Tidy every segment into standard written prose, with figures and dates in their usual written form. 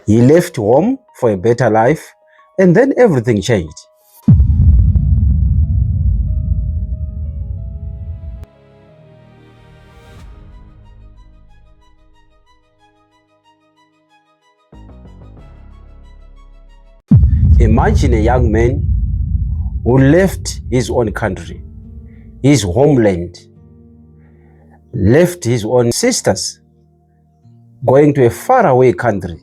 He left home for a better life, and then everything changed. Imagine a young man who left his own country, his homeland, left his own sisters, going to a faraway country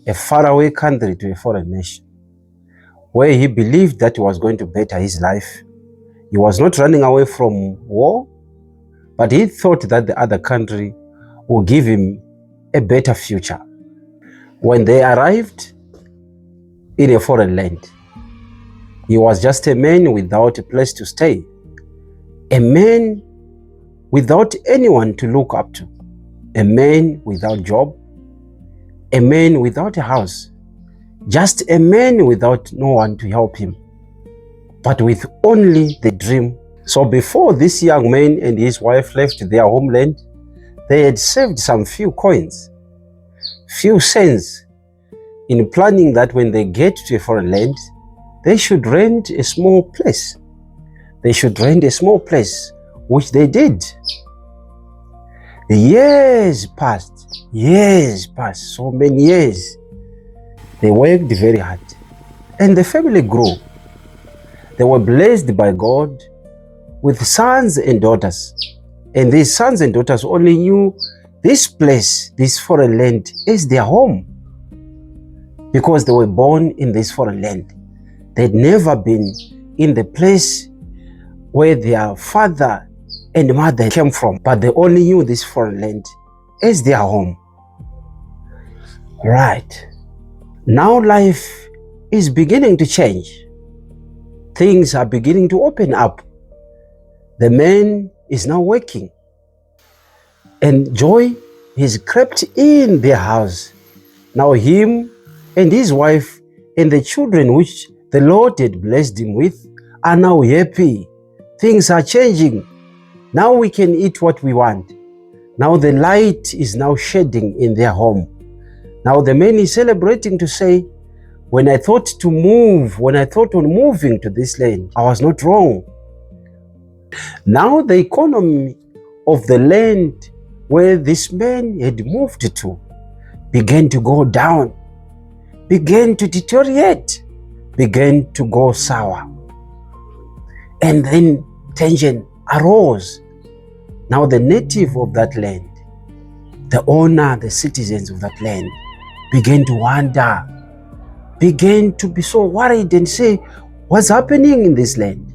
to a foreign nation, where he believed that he was going to better his life. He was not running away from war, but he thought that the other country would give him a better future. When they arrived in a foreign land, he was just a man without a place to stay, a man without anyone to look up to, a man without job, a man without a house, just a man without no one to help him, but with only the dream. So before this young man and his wife left their homeland, they had saved some few coins, few cents, in planning that when they get to a foreign land, they should rent a small place. They should rent a small place, which they did. Years passed, so many years. They worked very hard, and the family grew. They were blessed by God with sons and daughters. And these sons and daughters only knew this place, this foreign land, as their home, because they were born in this foreign land. They'd never been in the place where their father and mother came from, but they only knew this foreign land as their home. Right. Now life is beginning to change. Things are beginning to open up. The man is now working, and joy has crept in their house. Now him and his wife and the children which the Lord had blessed him with are now happy. Things are changing. Now we can eat what we want. Now the light is now shedding in their home. Now the man is celebrating to say, when I thought on moving to this land, I was not wrong. Now the economy of the land where this man had moved to began to go down, began to deteriorate, began to go sour. And then tension arose. Now the native of that land, the owner, the citizens of that land began to wonder, began to be so worried and say, what's happening in this land?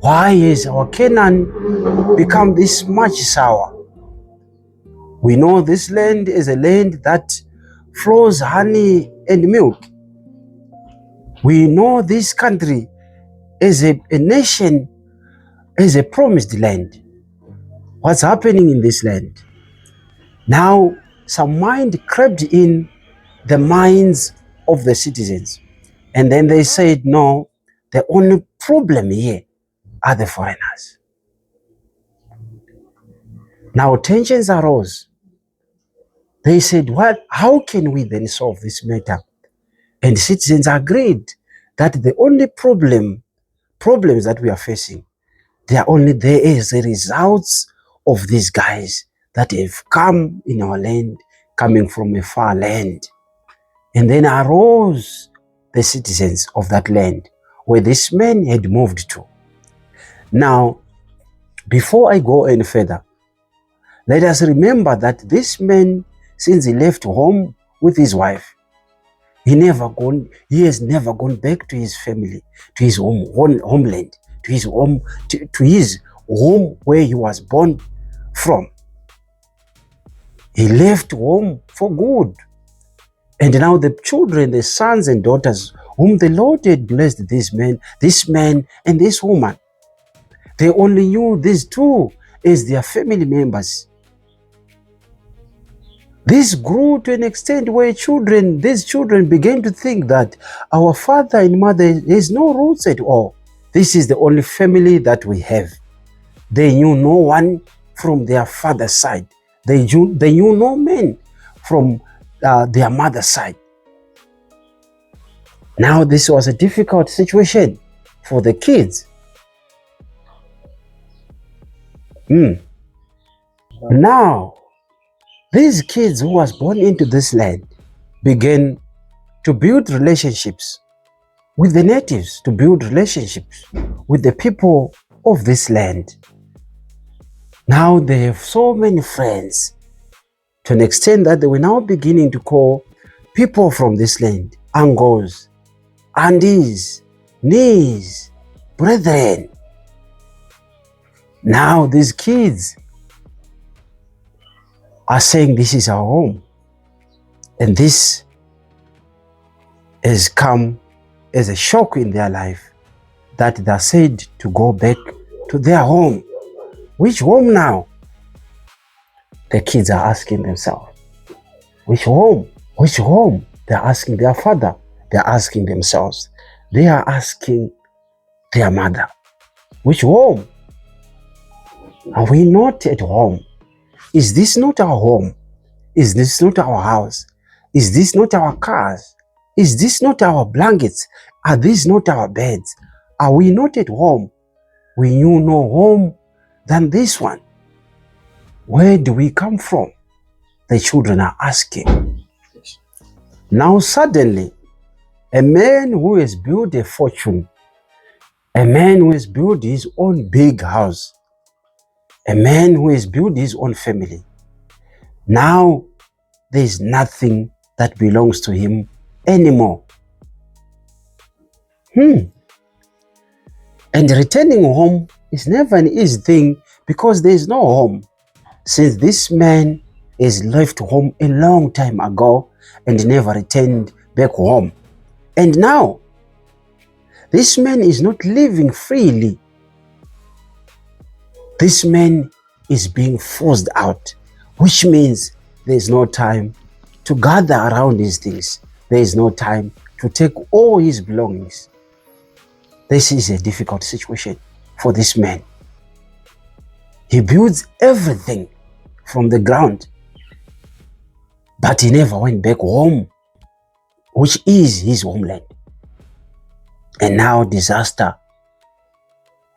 Why has our Canaan become this much sour? We know this land is a land that flows honey and milk. We know this country as a nation, as a promised land. What's happening in this land? Now, some mind crept in the minds of the citizens. And then they said, no, the only problem here are the foreigners. Now tensions arose. They said, how can we then solve this matter? And citizens agreed that the only problems that we are facing, they are only there as a result of these guys that have come in our land, coming from a far land. And then arose the citizens of that land where this man had moved to. Now, before I go any further, let us remember that this man, since he left home with his wife, he has never gone back to his family, to his homeland, to his home, to his home where he was born from. He left home for good. And now the children, the sons and daughters whom the Lord had blessed, this man and this woman, they only knew these two as their family members. This grew to an extent where these children began to think that our father and mother has no roots at all. This is the only family that we have. They knew no one from their father's side. They knew no man from their mother's side. Now this was a difficult situation for the kids. Now these kids who was born into this land began to build relationships with the natives, to build relationships with the people of this land. Now they have so many friends, to an extent that they were now beginning to call people from this land Angos, Andes, Nis, brethren. Now these kids are saying this is our home. And this has come as a shock in their life, that they're said to go back to their home. Which home now? The kids are asking themselves. Which home? Which home? They're asking their father. They're asking themselves. They are asking their mother. Which home? Are we not at home? Is this not our home? Is this not our house? Is this not our cars? Is this not our blankets? Are these not our beds? Are we not at home? We knew no home than this one. Where do we come from? The children are asking. Now suddenly, a man who has built a fortune, a man who has built his own big house, a man who has built his own family, now there is nothing that belongs to him anymore. And returning home is never an easy thing, because there is no home, since this man has left home a long time ago and never returned back home. And now this man is not living freely. This man is being forced out, which means there is no time to gather around his things. There is no time to take all his belongings. This is a difficult situation for this man. He builds everything from the ground, but he never went back home, which is his homeland. And now disaster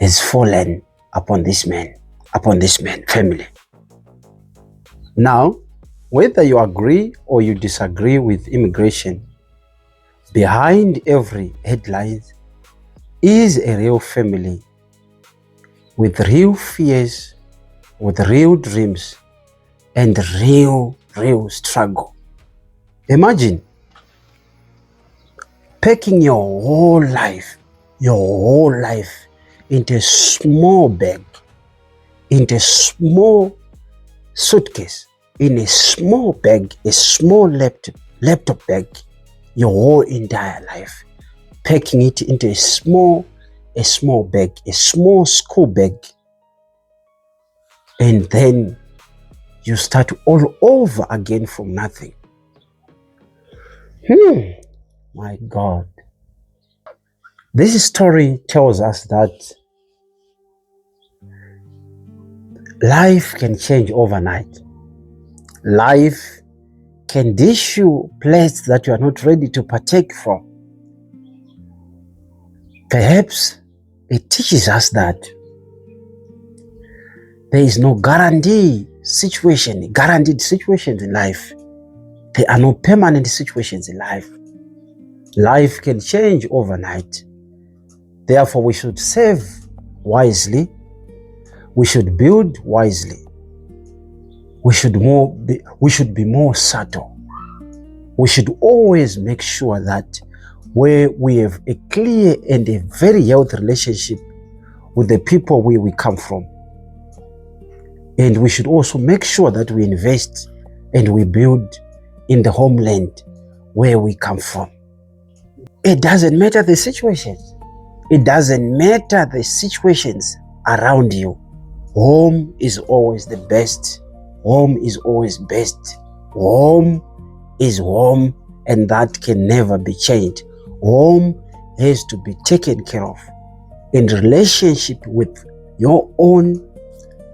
has fallen upon this man family. Now, whether you agree or you disagree with immigration, behind every headline is a real family with real fears, with real dreams, and real struggle. Imagine packing your whole life into a small bag, into a small suitcase, in a small bag, a small laptop bag, your whole entire life, packing it into a small bag, a small school bag, and then you start all over again from nothing. My God. This story tells us that life can change overnight. Life can dish you plates that you are not ready to partake from. Perhaps it teaches us that there is no guaranteed situations in life. There are no permanent situations in life. Life can change overnight. Therefore, we should save wisely. We should build wisely. We should be more subtle. We should always make sure that where we have a clear and a very healthy relationship with the people where we come from. And we should also make sure that we invest and we build in the homeland where we come from. It doesn't matter the situations. It doesn't matter the situations around you. Home is always the best. Home is always best. Home is home, and that can never be changed. Home has to be taken care of. In relationship with your own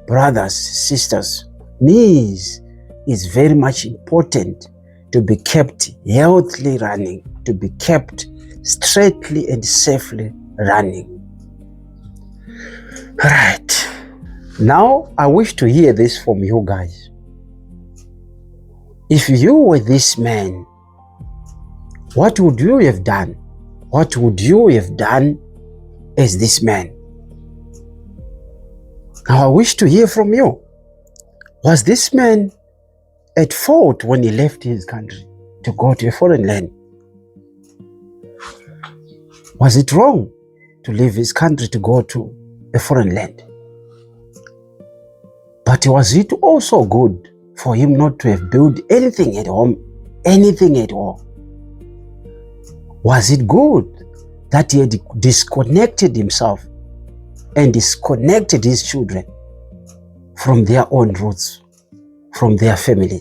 brothers, sisters, niece, is very much important to be kept healthily running, to be kept straightly and safely running. Right. Now, I wish to hear this from you guys. If you were this man, what would you have done? What would you have done as this man? Now, I wish to hear from you. Was this man at fault when he left his country to go to a foreign land? Was it wrong to leave his country to go to a foreign land? But was it also good for him not to have built anything at home, anything at all? Was it good that he had disconnected himself and disconnected his children from their own roots, from their family?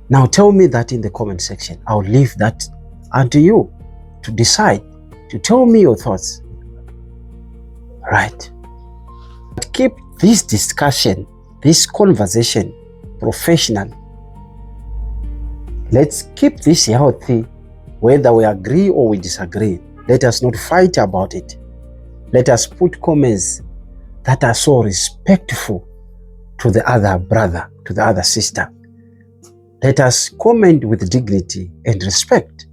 Now tell me that in the comment section. I'll leave that unto you to decide, to tell me your thoughts. Right. But keep this discussion, this conversation professional. Let's keep this healthy, whether we agree or we disagree. Let us not fight about it. Let us put comments that are so respectful to the other brother, to the other sister. Let us comment with dignity and respect.